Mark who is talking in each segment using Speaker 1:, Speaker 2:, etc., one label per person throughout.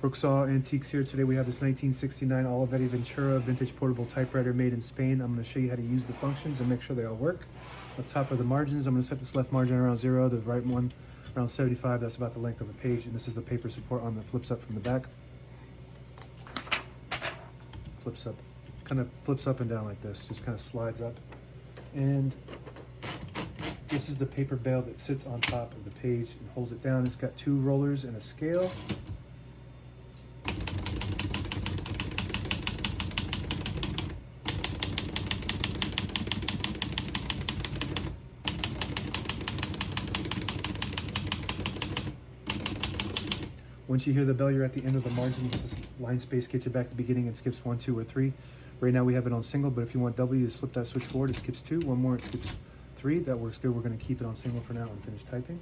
Speaker 1: Brooksaw Antiques here. Today we have this 1969 Olivetti Ventura vintage portable typewriter made in Spain. I'm going to show you how to use the functions and make sure they all work. Up top are the margins. I'm going to set this left margin around 0, the right one around 75. That's about the length of a page, and this is the paper support on that flips up from the back. Flips up, kind of flips up and down like this, just kind of slides up. And this is the paper bale that sits on top of the page and holds it down. It's got 2 rollers and a scale. Once you hear the bell, you're at the end of the margin. This line space gets you back to the beginning and skips 1, 2, or 3. Right now we have it on single, but if you want double, you just flip that switch forward. It skips 2. One more, it skips 3. That works good. We're going to keep it on single for now and finish typing.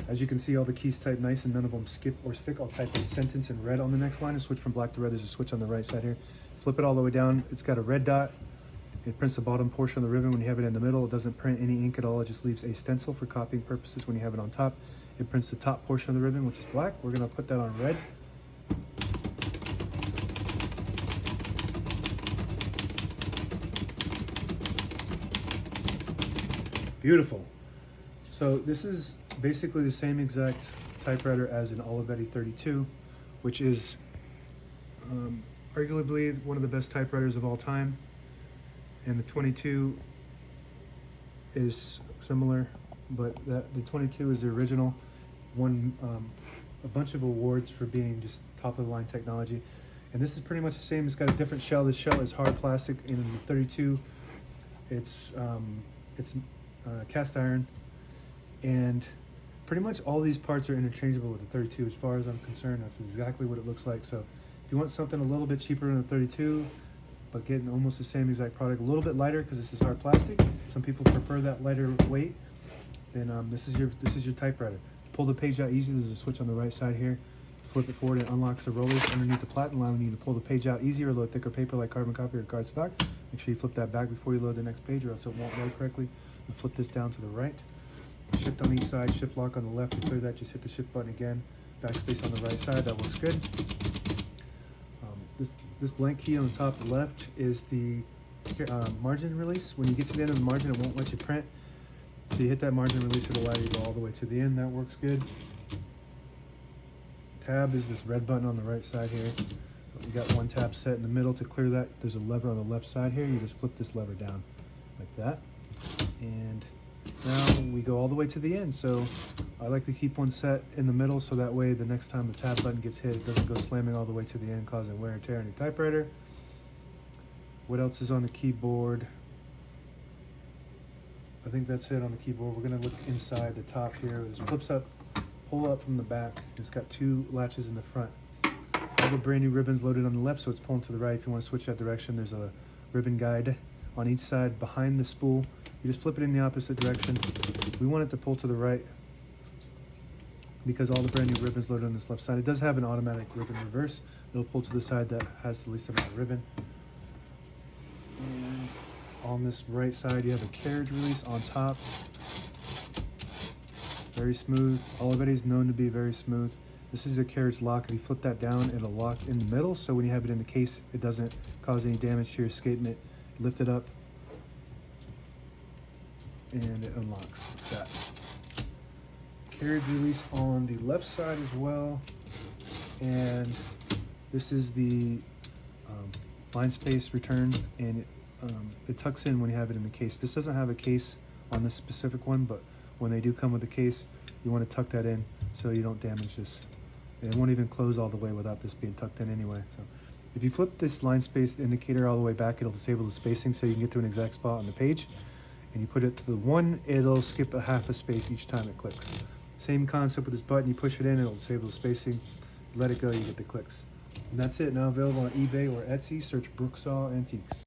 Speaker 1: As you can see, all the keys type nice and none of them skip or stick. I'll type a sentence in red on the next line and switch from black to red. There's a switch on the right side here. Flip it all the way down. It's got a red dot. It prints the bottom portion of the ribbon. When you have it in the middle, it doesn't print any ink at all. It just leaves a stencil for copying purposes. When you have it on top, it prints the top portion of the ribbon, which is black. We're going to put that on red. Beautiful. So this is basically the same exact typewriter as an Olivetti 32, which is arguably one of the best typewriters of all time. And the 22 is similar, but the 22 is the original. Won a bunch of awards for being just top of the line technology. And this is pretty much the same. It's got a different shell. This shell is hard plastic. In the 32, it's cast iron. And pretty much all these parts are interchangeable with the 32 as far as I'm concerned. That's exactly what it looks like. So if you want something a little bit cheaper than the 32, but getting almost the same exact product, a little bit lighter because this is hard plastic. Some people prefer that lighter weight. Then this is your typewriter. To pull the page out easy, there's a switch on the right side here. Flip it forward, it unlocks the rollers underneath the platen, allowing you to pull the page out easier or load thicker paper like carbon copy or cardstock. Make sure you flip that back before you load the next page, or else it won't load correctly. And flip this down to the right. Shift on each side, shift lock on the left. To clear that, just hit the shift button again. Backspace on the right side, that works good. This blank key on the top left is the margin release. When you get to the end of the margin, it won't let you print. So you hit that margin release, it'll allow you to go all the way to the end. That works good. Tab is this red button on the right side here. You got one tab set in the middle. To clear that, there's a lever on the left side here. You just flip this lever down like that. And now we go all the way to the end. So I like to keep one set in the middle so that way the next time the tab button gets hit, it doesn't go slamming all the way to the end, causing wear and tear on your typewriter. What else is on the keyboard? I think that's it on the keyboard. We're going to look inside the top here. This flips up, pull up from the back. It's got 2 latches in the front. All the brand new ribbons loaded on the left, so it's pulling to the right. If you want to switch that direction, there's a ribbon guide on each side behind the spool. You just flip it in the opposite direction. We want it to pull to the right because all the brand new ribbons loaded on this left side. It does have an automatic ribbon reverse. It'll pull to the side that has the least amount of ribbon. And on this right side, you have a carriage release on top. Very smooth. Olivetti is known to be very smooth. This is a carriage lock. If you flip that down, it'll lock in the middle. So when you have it in the case, it doesn't cause any damage to your escapement. Lift it up and it unlocks like that. Carriage release on the left side as well. And this is the line space return, and it tucks in when you have it in the case. This doesn't have a case on this specific one, but when they do come with a case, you want to tuck that in so you don't damage this. And it won't even close all the way without this being tucked in anyway. So if you flip this line space indicator all the way back, it'll disable the spacing so you can get to an exact spot on the page. And you put it to the 1, it'll skip a half a space each time it clicks. Same concept with this button. You push it in, it'll disable the spacing. Let it go, you get the clicks. And that's it. Now available on eBay or Etsy. Search Brooksaw Antiques.